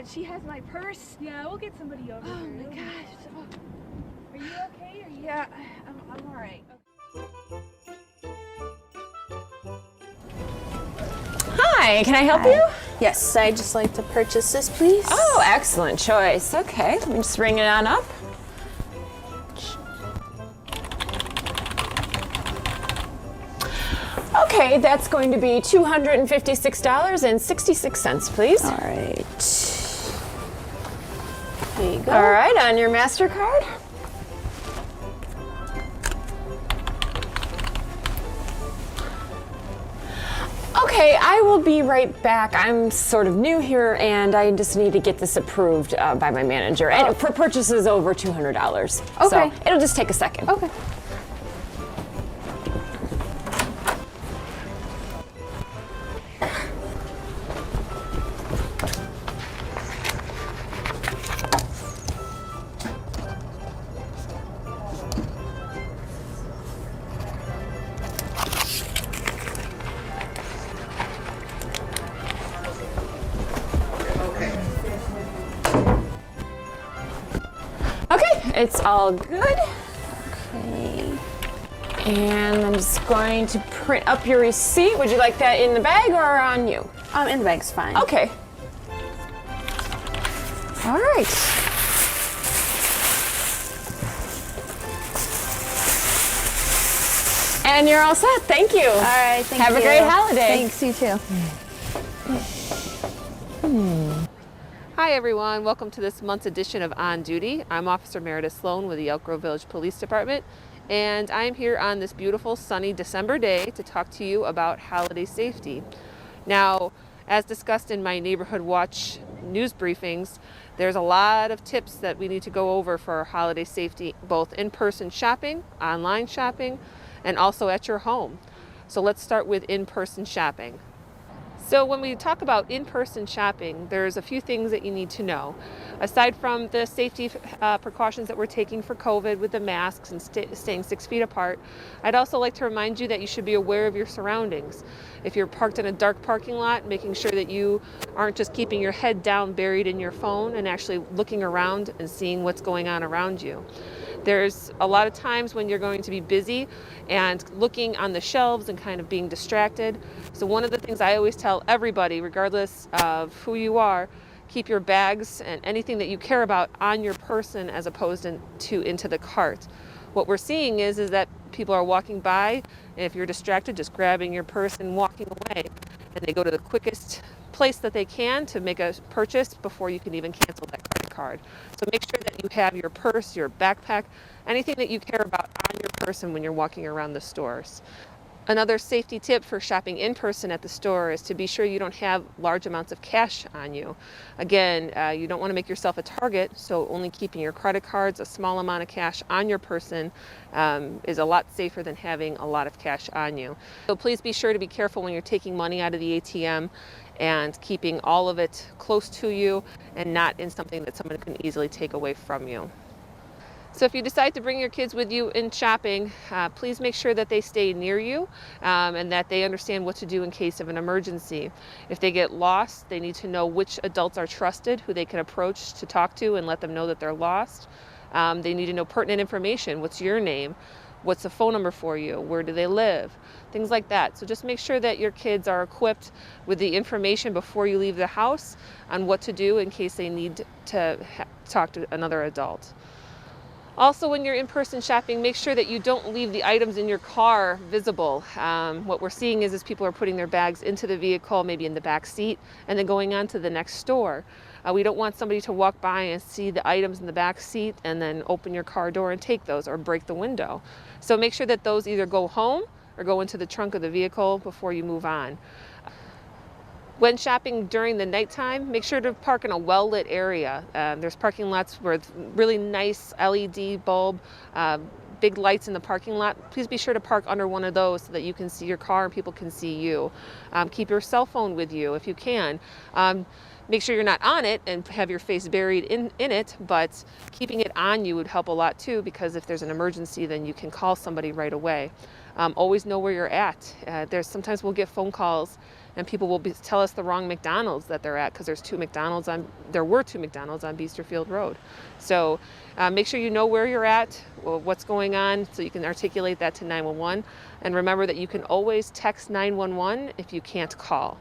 she has my purse. Yeah, we'll get somebody over Oh here. my gosh. Are you okay? Are you? Yeah, I'm all right. Hi, can I help you? Yes, I'd just like to purchase this, please. Oh, excellent choice. Okay, let me just ring it on up. Okay, that's going to be $256.66, please. All right. There you go. All right, on your MasterCard. Okay, I will be right back. I'm sort of new here, and I just need to get this approved by my manager. And for purchases over $200. Okay. So it'll just take a second. Okay. Okay, it's all good. Okay. And I'm just going to print up your receipt. Would you like that in the bag or on you? In the bag's fine. Okay. All right. And you're all set. Thank you. All right, thank you. Have a great holiday. Thanks, you too. Hi everyone, welcome to this month's edition of On Duty. I'm Officer Meredith Sloan with the Elk Grove Village Police Department, and I'm here on this beautiful sunny December day to talk to you about holiday safety. Now, as discussed in my Neighborhood Watch news briefings, there's a lot of tips that we need to go over for holiday safety, both in-person shopping, online shopping, and also at your home. So let's start with in-person shopping. So when we talk about in-person shopping, there's a few things that you need to know. Aside from the safety precautions that we're taking for COVID with the masks and staying 6 feet apart, I'd also like to remind you that you should be aware of your surroundings. If you're parked in a dark parking lot, making sure that you aren't just keeping your head down buried in your phone and actually looking around and seeing what's going on around you. There's a lot of times when you're going to be busy and looking on the shelves and kind of being distracted. So one of the things I always tell everybody, regardless of who you are, keep your bags and anything that you care about on your person as opposed to into the cart. What we're seeing is that people are walking by, and if you're distracted, just grabbing your purse and walking away. And they go to the quickest place that they can to make a purchase before you can even cancel that credit card. So make sure that you have your purse, your backpack, anything that you care about on your person when you're walking around the stores. Another safety tip for shopping in person at the store is to be sure you don't have large amounts of cash on you. Again, you don't want to make yourself a target, so only keeping your credit cards, a small amount of cash on your person is a lot safer than having a lot of cash on you. So please be sure to be careful when you're taking money out of the ATM and keeping all of it close to you and not in something that someone can easily take away from you. So if you decide to bring your kids with you in shopping, please make sure that they stay near you and that they understand what to do in case of an emergency. If they get lost, they need to know which adults are trusted, who they can approach to talk to and let them know that they're lost. They need to know pertinent information. What's your name? What's the phone number for you? Where do they live? Things like that. So just make sure that your kids are equipped with the information before you leave the house on what to do in case they need to talk to another adult. Also, when you're in-person shopping, make sure that you don't leave the items in your car visible. What we're seeing is people are putting their bags into the vehicle, maybe in the back seat, and then going on to the next store. We don't want somebody to walk by and see the items in the back seat and then open your car door and take those or break the window. So make sure that those either go home or go into the trunk of the vehicle before you move on. When shopping during the nighttime, make sure to park in a well-lit area. There's parking lots with really nice LED bulb, big lights in the parking lot. Please be sure to park under one of those so that you can see your car and people can see you. Keep your cell phone with you if you can. Make sure you're not on it and have your face buried in it, but keeping it on you would help a lot too, because if there's an emergency, then you can call somebody right away. Always know where you're at. Sometimes we'll get phone calls and people will tell us the wrong McDonald's that they're at because there were two McDonald's on Biesterfield Road. So make sure you know where you're at, what's going on, so you can articulate that to 911. And remember that you can always text 911 if you can't call.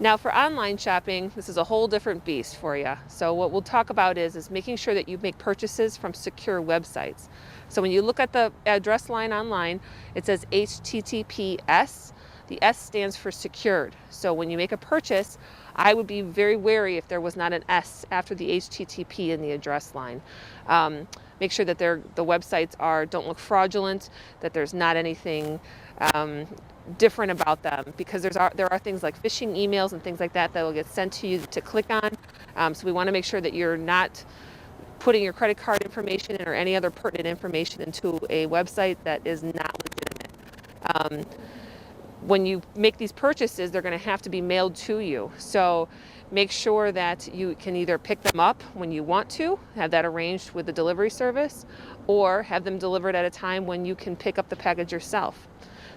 Now for online shopping, this is a whole different beast for you. So what we'll talk about is making sure that you make purchases from secure websites. So when you look at the address line online, it says HTTPS. The S stands for secured. So when you make a purchase, I would be very wary if there was not an S after the HTTP in the address line. Make sure that the websites don't look fraudulent, that there's not anything different about them, because there are things like phishing emails and things like that will get sent to you to click on. So we want to make sure that you're not putting your credit card information or any other pertinent information into a website that is not legitimate. When you make these purchases, they're going to have to be mailed to you. So make sure that you can either pick them up when you want to, have that arranged with the delivery service, or have them delivered at a time when you can pick up the package yourself.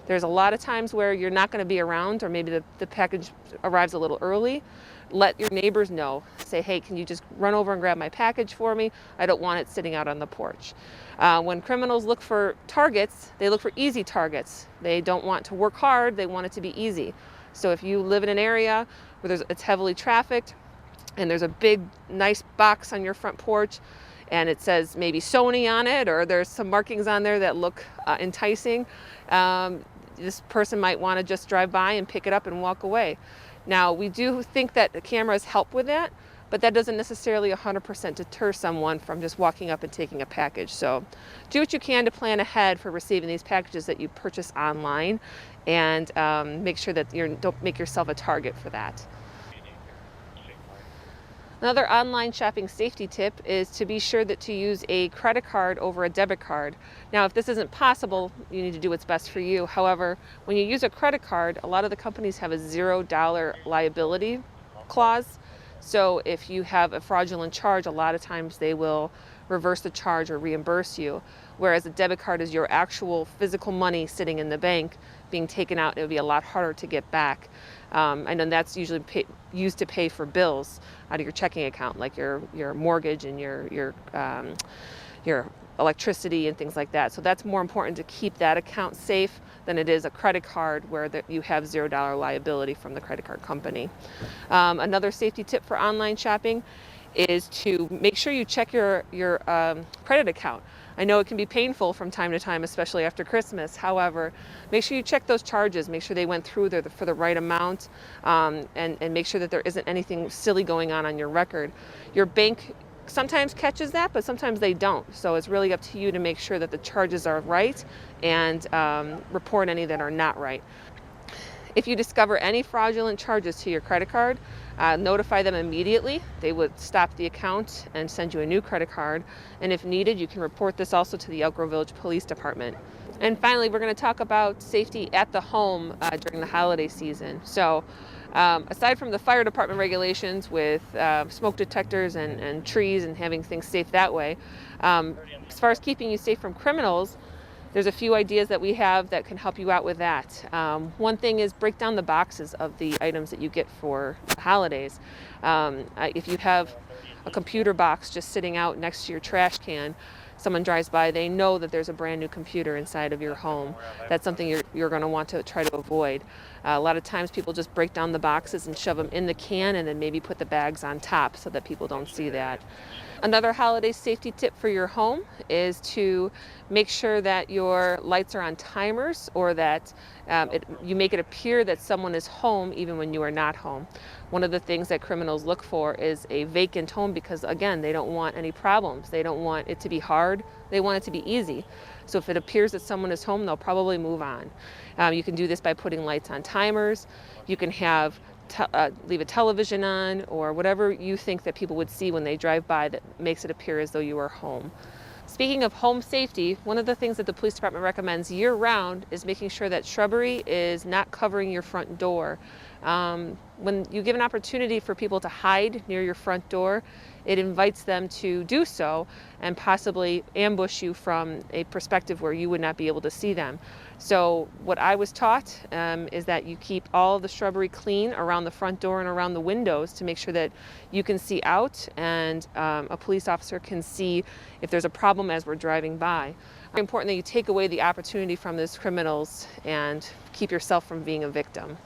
There's a lot of times where you're not going to be around, or maybe the package arrives a little early. Let your neighbors know. Say, hey, can you just run over and grab my package for me? I don't want it sitting out on the porch. When criminals look for targets, they look for easy targets. They don't want to work hard, they want it to be easy. So if you live in an area where it's heavily trafficked and there's a big, nice box on your front porch and it says maybe Sony on it, or there's some markings on there that look enticing, this person might want to just drive by and pick it up and walk away. Now, we do think that the cameras help with that, but that doesn't necessarily 100% deter someone from just walking up and taking a package. So do what you can to plan ahead for receiving these packages that you purchase online, and make sure that you don't make yourself a target for that. Another online shopping safety tip is to be sure that to use a credit card over a debit card. Now, if this isn't possible, you need to do what's best for you. However, when you use a credit card, a lot of the companies have a $0 liability clause. So if you have a fraudulent charge, a lot of times they will reverse the charge or reimburse you. Whereas a debit card is your actual physical money sitting in the bank being taken out. It would be a lot harder to get back. I know that's usually used to pay for bills out of your checking account, like your mortgage and your electricity and things like that. So that's more important to keep that account safe than it is a credit card where you have $0 liability from the credit card company. Another safety tip for online shopping is to make sure you check your credit account. I know it can be painful from time to time, especially after Christmas. However, make sure you check those charges, make sure they went through there for the right amount, and make sure that there isn't anything silly going on your record. Your bank sometimes catches that, but sometimes they don't. So it's really up to you to make sure that the charges are right and report any that are not right. If you discover any fraudulent charges to your credit card, notify them immediately. They would stop the account and send you a new credit card. And if needed, you can report this also to the Elk Grove Village Police Department. And finally, we're going to talk about safety at the home during the holiday season. So aside from the fire department regulations with smoke detectors and trees and having things safe that way, as far as keeping you safe from criminals, there's a few ideas that we have that can help you out with that. One thing is break down the boxes of the items that you get for the holidays. If you have a computer box just sitting out next to your trash can, someone drives by, they know that there's a brand new computer inside of your home. That's something you're going to want to try to avoid. A lot of times people just break down the boxes and shove them in the can and then maybe put the bags on top so that people don't see that. Another holiday safety tip for your home is to make sure that your lights are on timers, or that you make it appear that someone is home even when you are not home. One of the things that criminals look for is a vacant home because, again, they don't want any problems. They don't want it to be hard. They want it to be easy. So if it appears that someone is home, they'll probably move on. You can do this by putting lights on timers. You can have leave a television on, or whatever you think that people would see when they drive by that makes it appear as though you are home. Speaking of home safety, one of the things that the police department recommends year-round is making sure that shrubbery is not covering your front door. When you give an opportunity for people to hide near your front door, it invites them to do so and possibly ambush you from a perspective where you would not be able to see them. So what I was taught is that you keep all the shrubbery clean around the front door and around the windows to make sure that you can see out and a police officer can see if there's a problem as we're driving by. It's important that you take away the opportunity from these criminals and keep yourself from being a victim.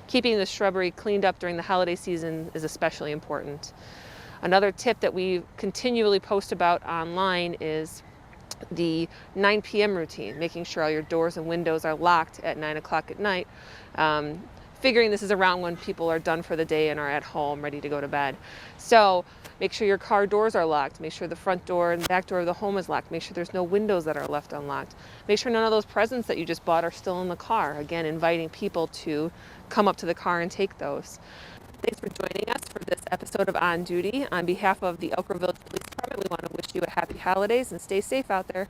Keeping the shrubbery cleaned up during the holiday season is especially important. Another tip that we continually post about online is the 9 p.m. routine, making sure all your doors and windows are locked at 9 o'clock at night, figuring this is around when people are done for the day and are at home ready to go to bed. So make sure your car doors are locked, make sure the front door and back door of the home is locked, make sure there's no windows that are left unlocked, make sure none of those presents that you just bought are still in the car, again inviting people to come up to the car and take those. Thanks for joining us for this episode of On Duty. On behalf of the Elk Grove Village Police Department, we want to wish you a happy holidays and stay safe out there.